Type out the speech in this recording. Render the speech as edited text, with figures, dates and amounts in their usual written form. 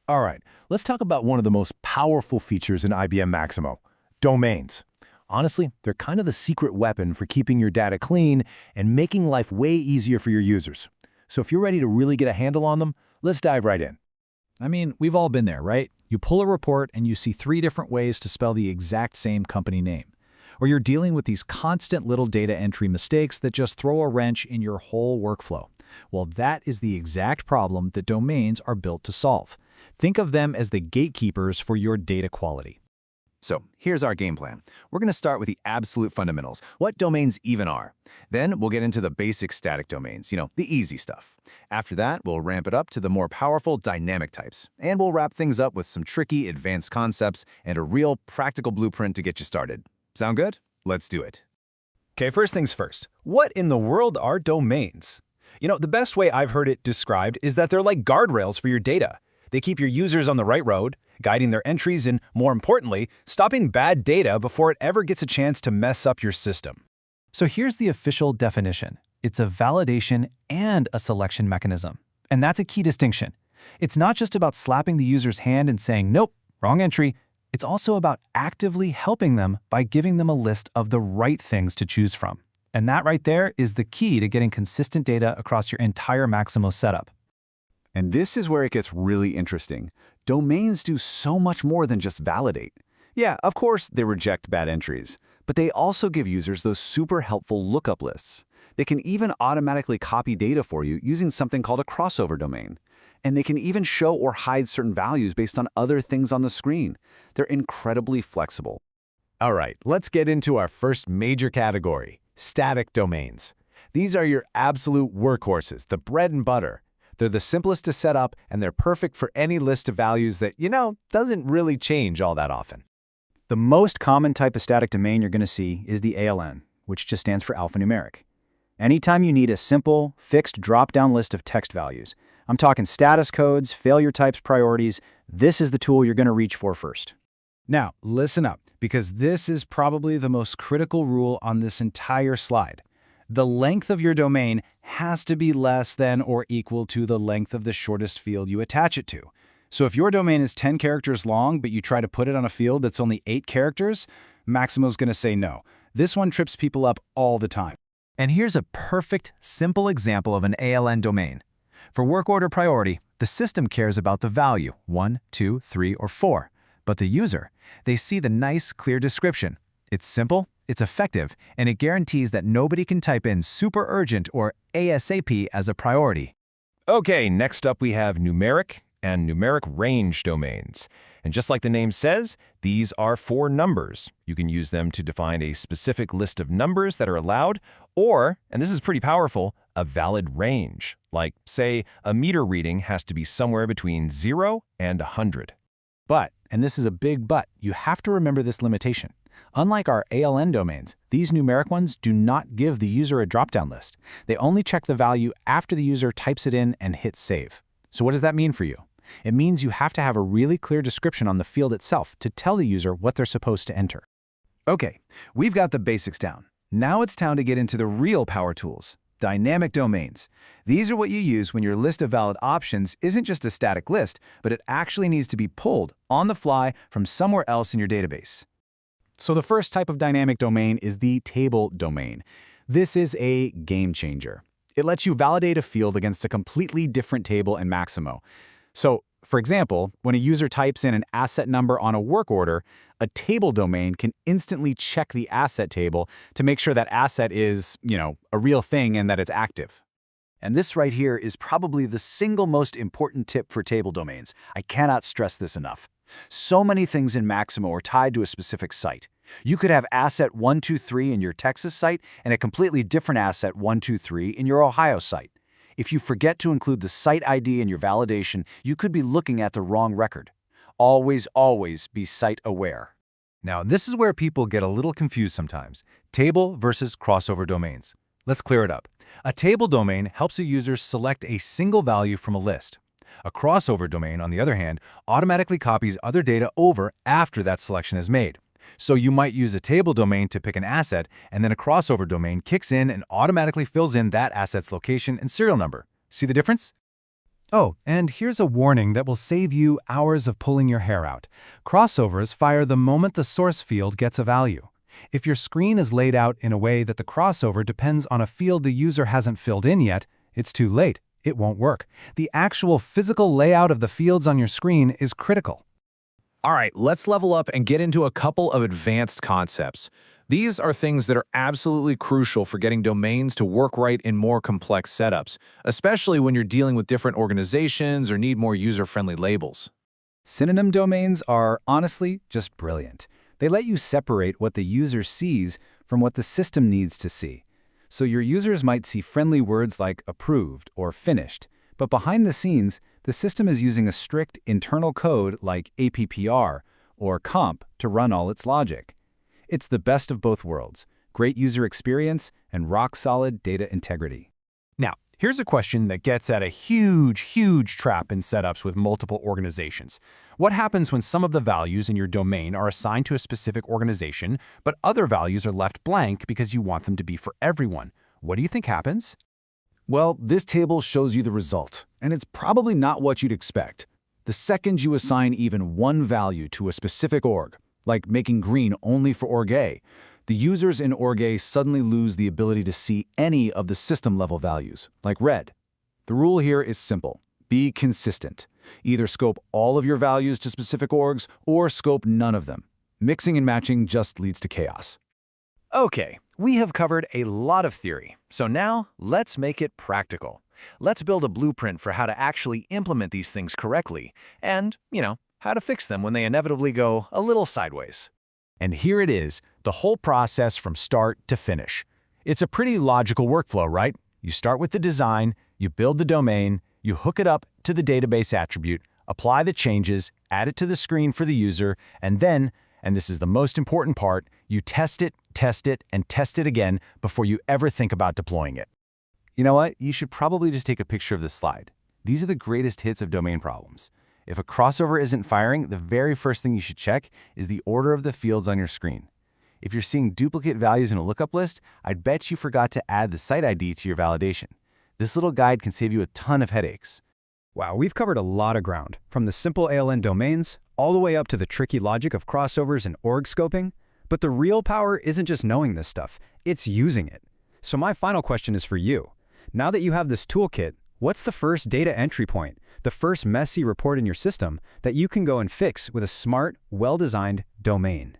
All right, let's talk about one of the most powerful features in IBM Maximo, domains. Honestly, they're kind of the secret weapon for keeping your data clean and making life way easier for your users. So if you're ready to really get a handle on them, let's dive right in. I mean, we've all been there, right? You pull a report and you see 3 different ways to spell the exact same company name. Or you're dealing with these constant little data entry mistakes that just throw a wrench in your whole workflow. Well, that is the exact problem that domains are built to solve. Think of them as the gatekeepers for your data quality. So here's our game plan. We're going to start with the absolute fundamentals, what domains even are. Then we'll get into the basic static domains, the easy stuff. After that, we'll ramp it up to the more powerful dynamic types. And we'll wrap things up with some tricky advanced concepts and a real practical blueprint to get you started. Sound good? Let's do it. Okay, first things first. What in the world are domains? The best way I've heard it described is that they're like guardrails for your data. They keep your users on the right road, guiding their entries and, more importantly, stopping bad data before it ever gets a chance to mess up your system. So here's the official definition. It's a validation and a selection mechanism. And that's a key distinction. It's not just about slapping the user's hand and saying, nope, wrong entry. It's also about actively helping them by giving them a list of the right things to choose from. And that right there is the key to getting consistent data across your entire Maximo setup. And this is where it gets really interesting. Domains do so much more than just validate. Yeah, of course, they reject bad entries, but they also give users those super helpful lookup lists. They can even automatically copy data for you using something called a crossover domain. And they can even show or hide certain values based on other things on the screen. They're incredibly flexible. All right, let's get into our first major category, static domains. These are your absolute workhorses, the bread and butter. They're the simplest to set up, and they're perfect for any list of values that, doesn't really change all that often. The most common type of static domain you're going to see is the ALN, which just stands for alphanumeric. Anytime you need a simple, fixed drop-down list of text values, I'm talking status codes, failure types, priorities, this is the tool you're going to reach for first. Now, listen up, because this is probably the most critical rule on this entire slide. The length of your domain has to be less than or equal to the length of the shortest field you attach it to. So if your domain is 10 characters long, but you try to put it on a field that's only 8 characters, Maximo's going to say no. This one trips people up all the time. And here's a perfect, simple example of an ALN domain. For work order priority, the system cares about the value 1, 2, 3, or 4. But the user, they see the nice, clear description. It's simple, it's effective, and it guarantees that nobody can type in super urgent or ASAP as a priority. Okay, next up we have numeric and numeric range domains. And just like the name says, these are for numbers. You can use them to define a specific list of numbers that are allowed, or, and this is pretty powerful, a valid range. Like, say, a meter reading has to be somewhere between 0 and 100. But, and this is a big but, you have to remember this limitation. Unlike our ALN domains, these numeric ones do not give the user a drop-down list. They only check the value after the user types it in and hits save. So what does that mean for you? It means you have to have a really clear description on the field itself to tell the user what they're supposed to enter. Okay, we've got the basics down. Now it's time to get into the real power tools, dynamic domains. These are what you use when your list of valid options isn't just a static list, but it actually needs to be pulled on the fly from somewhere else in your database. So the first type of dynamic domain is the table domain. This is a game changer. It lets you validate a field against a completely different table in Maximo. So, for example, when a user types in an asset number on a work order, a table domain can instantly check the asset table to make sure that asset is, a real thing and that it's active. And this right here is probably the single most important tip for table domains. I cannot stress this enough. So many things in Maximo are tied to a specific site. You could have asset 123 in your Texas site and a completely different asset 123 in your Ohio site. If you forget to include the site ID in your validation, you could be looking at the wrong record. Always, always be site aware. Now, this is where people get a little confused sometimes. Table versus crossover domains. Let's clear it up. A table domain helps a user select a single value from a list. A crossover domain, on the other hand, automatically copies other data over after that selection is made. So you might use a table domain to pick an asset, and then a crossover domain kicks in and automatically fills in that asset's location and serial number. See the difference? Oh, and here's a warning that will save you hours of pulling your hair out. Crossovers fire the moment the source field gets a value. If your screen is laid out in a way that the crossover depends on a field the user hasn't filled in yet, it's too late. It won't work. The actual physical layout of the fields on your screen is critical. All right, let's level up and get into a couple of advanced concepts. These are things that are absolutely crucial for getting domains to work right in more complex setups, especially when you're dealing with different organizations or need more user-friendly labels. Synonym domains are, honestly, just brilliant. They let you separate what the user sees from what the system needs to see. So your users might see friendly words like approved or finished, but behind the scenes, the system is using a strict internal code like APPR or comp to run all its logic. It's the best of both worlds, great user experience and rock-solid data integrity. Now, here's a question that gets at a huge trap in setups with multiple organizations. What happens when some of the values in your domain are assigned to a specific organization, but other values are left blank because you want them to be for everyone? What do you think happens? Well, this table shows you the result, and it's probably not what you'd expect. The second you assign even one value to a specific org, like making green only for org A, the users in org A suddenly lose the ability to see any of the system-level values, like red. The rule here is simple. Be consistent. Either scope all of your values to specific orgs or scope none of them. Mixing and matching just leads to chaos. Okay, we have covered a lot of theory, so now let's make it practical. Let's build a blueprint for how to actually implement these things correctly and, how to fix them when they inevitably go a little sideways. And here it is, the whole process from start to finish. It's a pretty logical workflow, right? You start with the design, you build the domain, you hook it up to the database attribute, apply the changes, add it to the screen for the user, and then, and this is the most important part, you test it, and test it again before you ever think about deploying it. You know what? You should probably just take a picture of this slide. These are the greatest hits of domain problems. If a crossover isn't firing, the very first thing you should check is the order of the fields on your screen. If you're seeing duplicate values in a lookup list, I'd bet you forgot to add the site ID to your validation. This little guide can save you a ton of headaches. Wow, we've covered a lot of ground, from the simple ALN domains all the way up to the tricky logic of crossovers and org scoping. But the real power isn't just knowing this stuff, it's using it. So my final question is for you. Now that you have this toolkit, what's the first data entry point, the first messy report in your system that you can go and fix with a smart, well-designed domain?